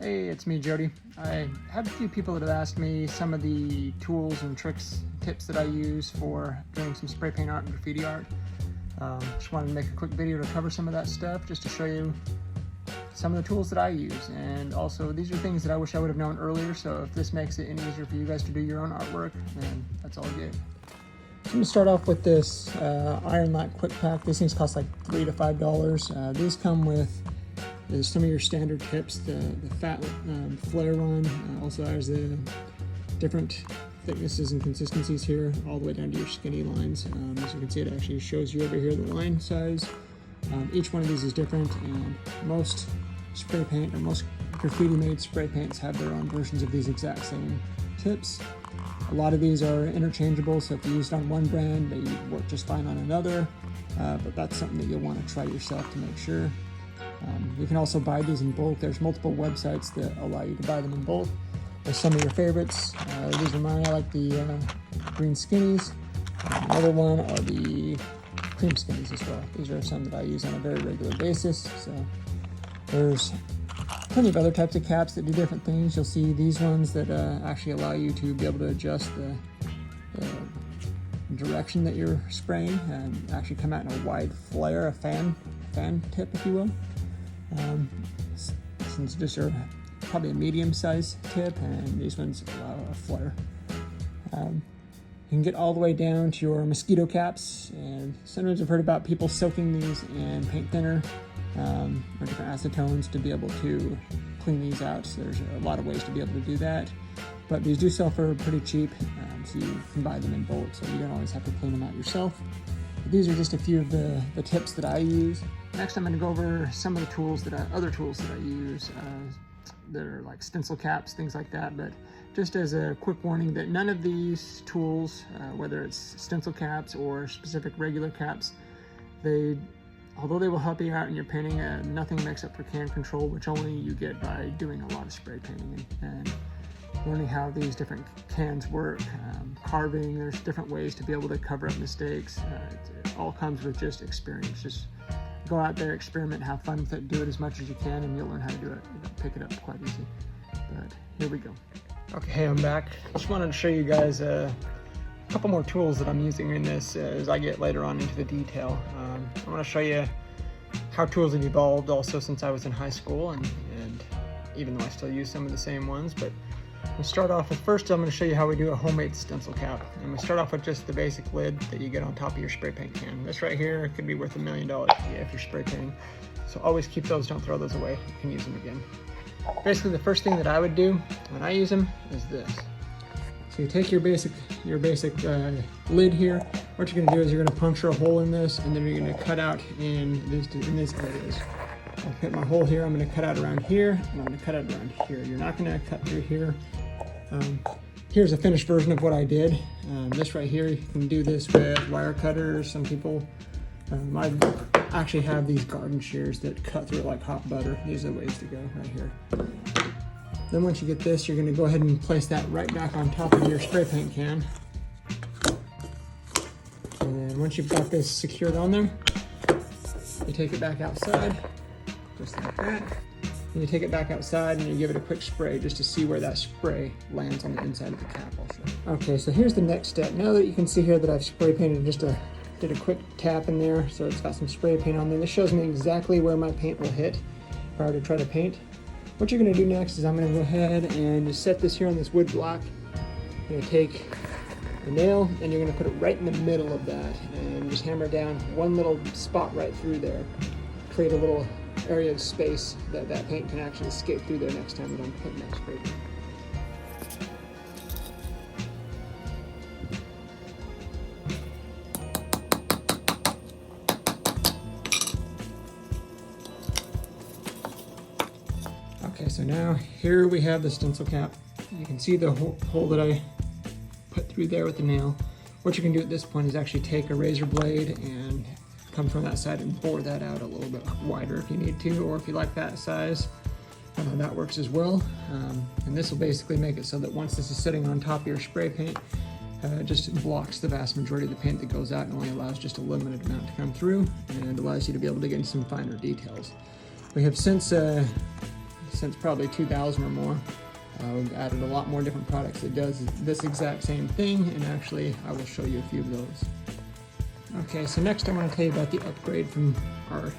Hey, it's me, Jody. I have a few people that have asked me some of the tools and tips that I use for doing some spray paint art and graffiti art. Just wanted to make a quick video to cover some of that stuff, just to show you some of the tools that I use. And also, these are things that I wish I would have known earlier, so if this makes it any easier for you guys to do your own artwork, then that's all good. I'm going to start off with this Iron Light Quick Pack. These things cost like $3 to $5. These come with some of your standard tips, the fat flare one. Also there's the different thicknesses and consistencies here, all the way down to your skinny lines. As you can see, it actually shows you over here the line size. Each one of these is different, and most spray paint or most graffiti made spray paints have their own versions of these exact same tips. A lot of these are interchangeable, so if you use it on one brand, they work just fine on another, but that's something that you'll want to try yourself to make sure. You can also buy these in bulk. There's multiple websites that allow you to buy them in bulk. There's some of your favorites. These are mine. I like the green skinnies. Another one are the cream skinnies as well. These are some that I use on a very regular basis. So there's plenty of other types of caps that do different things. You'll see these ones that actually allow you to be able to adjust the direction that you're spraying and actually come out in a wide flare, a fan tip, if you will. Since these are probably a medium-sized tip, and these ones allow a flare. You can get all the way down to your mosquito caps, and sometimes I've heard about people soaking these in paint thinner or different acetones to be able to clean these out. So there's a lot of ways to be able to do that, but these do sell for pretty cheap, so you can buy them in bulk, so you don't always have to clean them out yourself. But these are just a few of the tips that I use. Next, I'm going to go over some of the tools other tools that I use that are like stencil caps, things like that. But just as a quick warning that none of these tools, whether it's stencil caps or specific regular caps, although they will help you out in your painting, nothing makes up for can control, which only you get by doing a lot of spray painting and learning how these different cans work, carving. There's different ways to be able to cover up mistakes. It all comes with just experience. Just go out there, experiment, have fun with it, do it as much as you can, and you'll learn how to do it. You'll pick it up quite easy. But here we go. Okay, I'm back. Just wanted to show you guys a couple more tools that I'm using in this as I get later on into the detail. I want to show you how tools have evolved also since I was in high school, and even though I still use some of the same ones. But we'll start off with, first I'm going to show you how we do a homemade stencil cap. And we start off with just the basic lid that you get on top of your spray paint can. This right here could be worth $1 million if you're spray painting. So always keep those, don't throw those away. You can use them again. Basically, the first thing that I would do when I use them is this. So you take your basic lid here. What you're going to do is you're going to puncture a hole in this, and then you're going to cut out in these areas. I'll put my hole here. I'm going to cut out around here, and I'm going to cut out around here. You're not going to cut through here. Here's a finished version of what I did. This right here, you can do this with wire cutters. Some people, I actually have these garden shears that cut through it like hot butter. These are the ways to go right here. Then once you get this, you're going to go ahead and place that right back on top of your spray paint can. And then once you've got this secured on there, you take it back outside, just like that. And you take it back outside and you give it a quick spray just to see where that spray lands on the inside of the cap also. Okay, so here's the next step. Now that you can see here that I've spray painted, did a quick tap in there, so it's got some spray paint on there. This shows me exactly where my paint will hit if I were to try to paint. What you're gonna do next is I'm gonna go ahead and just set this here on this wood block. You're gonna take a nail and you're gonna put it right in the middle of that and just hammer down one little spot right through there. Create a little area of space that paint can actually escape through there next time that I'm putting that spray paint. Okay, so now here we have the stencil cap. You can see the hole that I put through there with the nail. What you can do at this point is actually take a razor blade and come from that side and bore that out a little bit wider if you need to, or if you like that size, that works as well. And this will basically make it so that once this is sitting on top of your spray paint, it just blocks the vast majority of the paint that goes out and only allows just a limited amount to come through, and allows you to be able to get into some finer details. We have since since probably 2000 or more. We've added a lot more different products that does this exact same thing, and actually I will show you a few of those. Okay, so next I want to tell you about the upgrade from our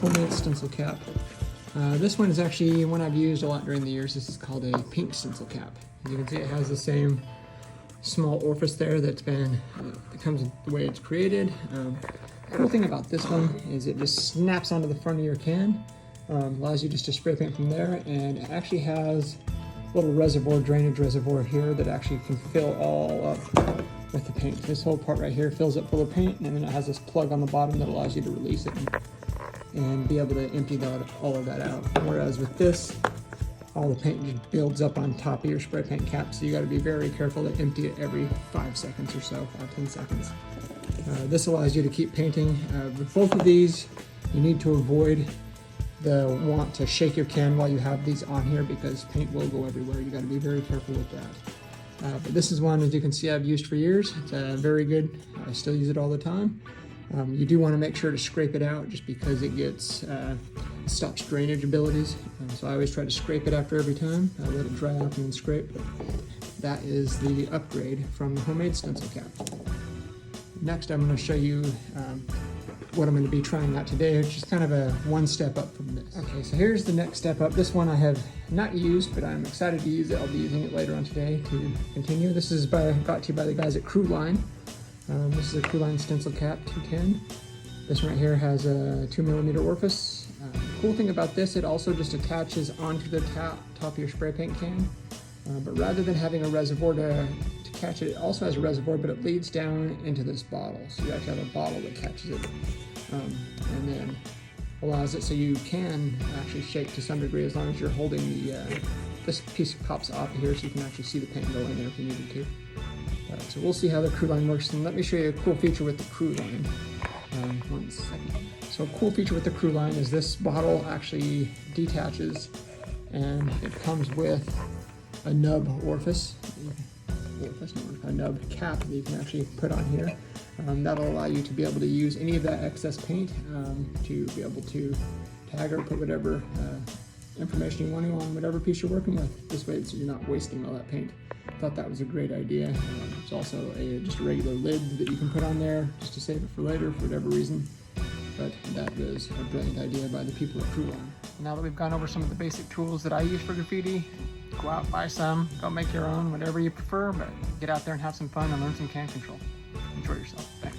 homemade stencil cap. This one is actually one I've used a lot during the years. This is called a pink stencil cap. As you can see, it has the same small orifice there that's been, it comes the way it's created. The cool thing about this one is it just snaps onto the front of your can, allows you just to spray paint from there, and it actually has a little reservoir, drainage reservoir here that actually can fill all up with the paint. This whole part right here fills up full of paint, and then it has this plug on the bottom that allows you to release it and be able to empty all of that out. Whereas with this, all the paint just builds up on top of your spray paint cap, so you got to be very careful to empty it every 5 seconds or so, 10 seconds. This allows you to keep painting. With both of these, you need to avoid the want to shake your can while you have these on here, because paint will go everywhere. You got to be very careful with that. But this is one, as you can see, I've used for years. It's very good. I still use it all the time. You do want to make sure to scrape it out, just because it gets stops drainage abilities. So I always try to scrape it after every time. I let it dry out and then scrape. That is the upgrade from the homemade stencil cap. Next, I'm going to show you what I'm going to be trying out today, which is kind of a one step up from this. Okay, so here's the next step up. This one I have not used, but I'm excited to use it. I'll be using it later on today to continue. This is brought to you by the guys at Crew Line. This is a Crew Line stencil cap 210. This one right here has a 2mm orifice. The cool thing about this, it also just attaches onto the top of your spray paint can. But rather than having a reservoir to catch it, it also has a reservoir, but it leads down into this bottle. So you actually have a bottle that catches it, and then allows it so you can actually shake to some degree, as long as you're holding the, this piece pops off here so you can actually see the paint go in there if you needed to. So we'll see how the Crew Line works, and let me show you a cool feature with the Crew Line. One second. So a cool feature with the Crew Line is this bottle actually detaches, and it comes with a nub orifice, a nub cap that you can actually put on here. That'll allow you to be able to use any of that excess paint to be able to tag or put whatever information you want to on whatever piece you're working with. This way, so you're not wasting all that paint. Thought that was a great idea. It's also just a regular lid that you can put on there just to save it for later for whatever reason. But that was a brilliant idea by the people at Crew Line. Now that we've gone over some of the basic tools that I use for graffiti, go out, buy some, go make your own, whatever you prefer, but get out there and have some fun and learn some can control. Enjoy yourself. Thanks.